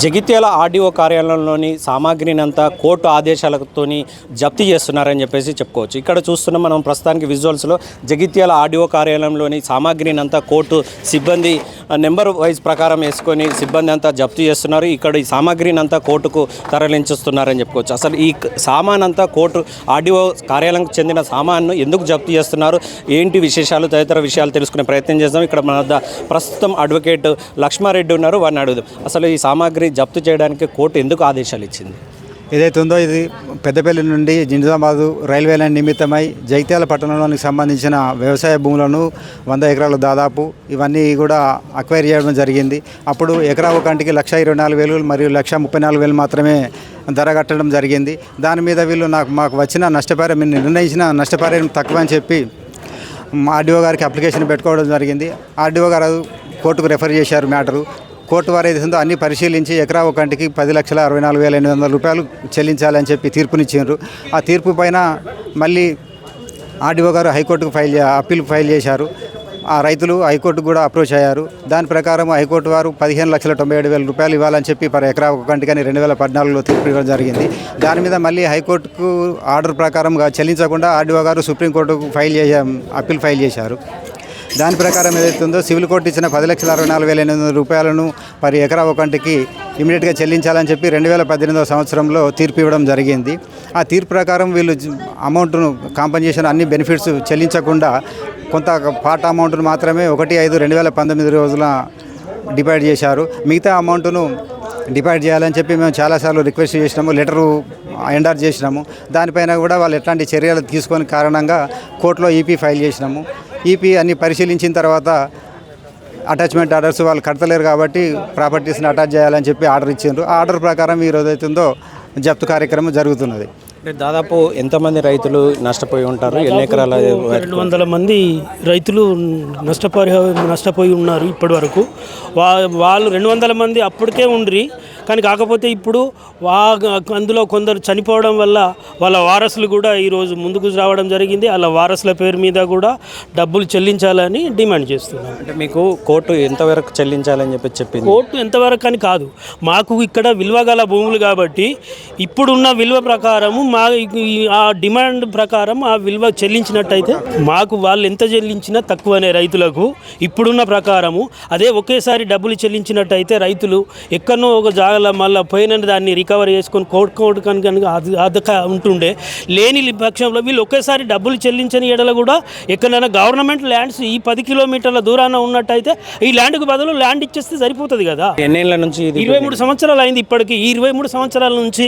Jagtial RDO కార్యాలయంలోని సామాగ్రిని అంతా court ఆదేశాలతోని జప్తీ చేస్తున్నారని చెప్పేసి చెప్పుకోవచ్చు. ఇక్కడ చూస్తున్నాం మనం ప్రస్తుతానికి విజువల్స్లో జగిత్యాల ఆర్డీఓ కార్యాలయంలోని సామాగ్రిని అంతా కోర్టు సిబ్బంది నెంబర్ వైజ్ ప్రకారం వేసుకొని సిబ్బంది అంతా జప్తీ చేస్తున్నారు. ఇక్కడ ఈ సామాగ్రిని అంతా కోర్టుకు తరలించుస్తున్నారని చెప్పుకోవచ్చు. అసలు ఈ సామాన్ అంతా కోర్టు ఆర్డీఓ కార్యాలయంకు చెందిన సామాన్ను ఎందుకు జప్తీ చేస్తున్నారు, ఏంటి విశేషాలు, తదితర విషయాలు తెలుసుకునే ప్రయత్నం చేద్దాం. ఇక్కడ మన వద్ద ప్రస్తుతం అడ్వకేట్ లక్ష్మారెడ్డి ఉన్నారు, వారిని అడుగుదాం. అసలు ఈ సామాగ్రి జప్తు చేయడానికి కోర్టు ఎందుకు ఆదేశాలు ఇచ్చింది? ఏదైతే ఉందో ఇది పెద్దపల్లి నుండి నిజామాబాదు రైల్వే లైన్ నిమిత్తమై జగిత్యాల పట్టణంలోనికి సంబంధించిన వ్యవసాయ భూములను 100 ఎకరాలు దాదాపు ఇవన్నీ కూడా అక్వైర్ చేయడం జరిగింది. అప్పుడు ఎకరా ఒకంటికి 1,24,000 మరియు 1,34,000 మాత్రమే ధర కట్టడం జరిగింది. దాని మీద వీళ్ళు మాకు వచ్చిన నష్టపరిహారం నిర్ణయించిన నష్టపరిహారం తక్కువ అని చెప్పి ఆర్డీఓ గారికి అప్లికేషన్ పెట్టుకోవడం జరిగింది. ఆర్డీఓ గారు కోర్టుకు రెఫర్ చేశారు మ్యాటరు. కోర్టు వారు ఏదైతుందో అన్ని పరిశీలించి ఎకరా ఒకంటికి 10,64,800 రూపాయలు చెల్లించాలని చెప్పి తీర్పునిచ్చారు. ఆ తీర్పు పైన మళ్ళీ ఆర్డీఓ గారు హైకోర్టుకు అప్పీల్ ఫైల్ చేశారు. ఆ రైతులు హైకోర్టుకు కూడా అప్రోచ్ అయ్యారు. దాని ప్రకారం హైకోర్టు వారు 15,97,000 రూపాయలు ఇవ్వాలని చెప్పి ఎకరా ఒకంటికని 2014లో తీర్పు ఇవ్వడం జరిగింది. దాని మీద మళ్ళీ హైకోర్టుకు ఆర్డర్ ప్రకారంగా చెల్లించకుండా ఆర్డీఓ గారు సుప్రీంకోర్టుకు అప్పీల్ ఫైల్ చేశారు. దాని ప్రకారం ఏదైతుందో సివిల్ కోర్టు ఇచ్చిన 10,64,800 రూపాయలను ఎకరా ఒకంటికి ఇమీడియట్గా చెల్లించాలని చెప్పి 2018వ సంవత్సరంలో తీర్పు ఇవ్వడం జరిగింది. ఆ తీర్పు ప్రకారం వీళ్ళు అమౌంట్ను కాంపన్సేషన్ అన్ని బెనిఫిట్స్ చెల్లించకుండా కొంత పార్ట్ అమౌంట్ను మాత్రమే 1/5/2019 రోజున డిపాజిట్ చేశారు. మిగతా అమౌంట్ను డిపాజిట్ చేయాలని చెప్పి మేము చాలాసార్లు రిక్వెస్ట్ చేసినాము, లెటరు ఎండార్ చేసినాము. దానిపైన కూడా వాళ్ళు ఎట్లాంటి చర్యలు తీసుకొని కారణంగా కోర్టులో ఈపీ ఫైల్ చేసినాము. ఈపీ అన్ని పరిశీలించిన తర్వాత అటాచ్మెంట్ ఆర్డర్స్ వాళ్ళు కడతలేరు కాబట్టి ప్రాపర్టీస్ని అటాచ్ చేయాలని చెప్పి ఆర్డర్ ఇచ్చిండ్రు. ఆ ఆర్డర్ ప్రకారం ఈరోజు అవుతుందో జప్తు కార్యక్రమం జరుగుతున్నది. దాదాపు ఎంతమంది రైతులు నష్టపోయి ఉంటారు? ఎన్ని ఎకరాల? 200 మంది రైతులు నష్టపోయి ఉన్నారు ఇప్పటి వరకు. వాళ్ళు 200 మంది అప్పటికే ఉండ్రి, కానీ కాకపోతే ఇప్పుడు అందులో కొందరు చనిపోవడం వల్ల వాళ్ళ వారసులు కూడా ఈరోజు ముందుకు రావడం జరిగింది. వాళ్ళ వారసుల పేరు మీద కూడా డబ్బులు చెల్లించాలని డిమాండ్ చేస్తున్నాం. అంటే మీకు కోర్టు ఎంతవరకు చెల్లించాలని చెప్పింది? కోర్టు ఎంతవరకు అని కాదు, మాకు ఇక్కడ విలువ గల భూములు కాబట్టి ఇప్పుడున్న విలువ ప్రకారము ఆ డిమాండ్ ప్రకారం ఆ విలువ చెల్లించినట్టయితే మాకు వాళ్ళు ఎంత చెల్లించినా తక్కువనే రైతులకు ఇప్పుడున్న ప్రకారము. అదే ఒకేసారి డబ్బులు చెల్లించినట్టయితే రైతులు ఎక్కడనో ఒక జాగాలో మళ్ళీ పోయిన దాన్ని రికవర్ చేసుకొని కోర్టు కనుక అదక ఉంటుండే. లేని పక్షంలో వీళ్ళు ఒకేసారి డబ్బులు చెల్లించని ఎడల కూడా ఎక్కడైనా గవర్నమెంట్ ల్యాండ్స్ ఈ 10 కిలోమీటర్ల దూరాన ఉన్నట్టయితే ఈ ల్యాండ్కు బదులు ల్యాండ్ ఇచ్చేస్తే సరిపోతుంది కదా. ఎన్నేళ్ల నుంచి? 23 సంవత్సరాలు అయింది. ఇప్పటికీ ఈ 23 సంవత్సరాల నుంచి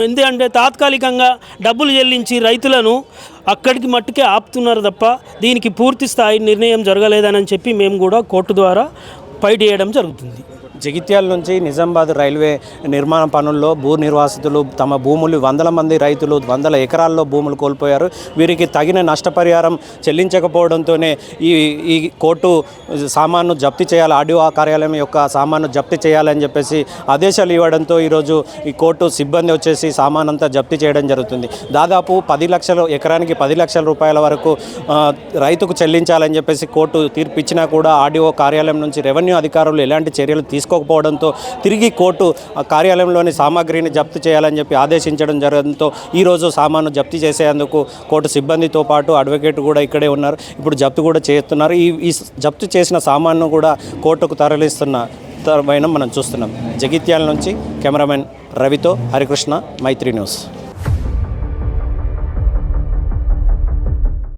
ఎందుకంటే తాత్కాలికంగా డబ్బులు చెల్లించి రైతులను అక్కడికి మట్టుకే ఆపుతున్నారు తప్ప దీనికి పూర్తి స్థాయి నిర్ణయం జరగలేదని చెప్పి మేము కూడా కోర్టు ద్వారా ఫైట్ చేయడం జరుగుతుంది. జగిత్యాల నుంచి నిజామాబాద్ రైల్వే నిర్మాణ పనుల్లో భూ నిర్వాసితులు తమ భూములు 100 మంది రైతులు 100 ఎకరాల్లో భూములు కోల్పోయారు. వీరికి తగిన నష్టపరిహారం చెల్లించకపోవడంతోనే ఈ కోర్టు సామాన్ను జప్తీ చేయాలి, ఆర్డీఓ కార్యాలయం యొక్క సామాన్ను జప్తీ చేయాలని చెప్పేసి ఆదేశాలు ఇవ్వడంతో ఈరోజు ఈ కోర్టు సిబ్బంది వచ్చేసి సామాన్ అంతా జప్తీ చేయడం జరుగుతుంది. దాదాపు 10 లక్షలు, ఎకరానికి 10 లక్షల రూపాయల వరకు రైతుకు చెల్లించాలని చెప్పేసి కోర్టు తీర్పు ఇచ్చినా కూడా ఆర్డీఓ కార్యాలయం నుంచి రెవెన్యూ అధికారులు ఎలాంటి చర్యలు తీసుకోకపోవడంతో తిరిగి కోర్టు కార్యాలయంలోని సామాగ్రిని జప్తు చేయాలని చెప్పి ఆదేశించడం జరగడంతో ఈరోజు సామాను జప్తు చేసేందుకు కోర్టు సిబ్బందితో పాటు అడ్వకేట్ కూడా ఇక్కడే ఉన్నారు. ఇప్పుడు జప్తు కూడా చేస్తున్నారు. ఈ జప్తు చేసిన సామాన్ను కూడా కోర్టుకు తరలిస్తున్న మనం చూస్తున్నాం. జగిత్యాల నుంచి కెమెరామెన్ రవితో హరికృష్ణ, మైత్రి న్యూస్.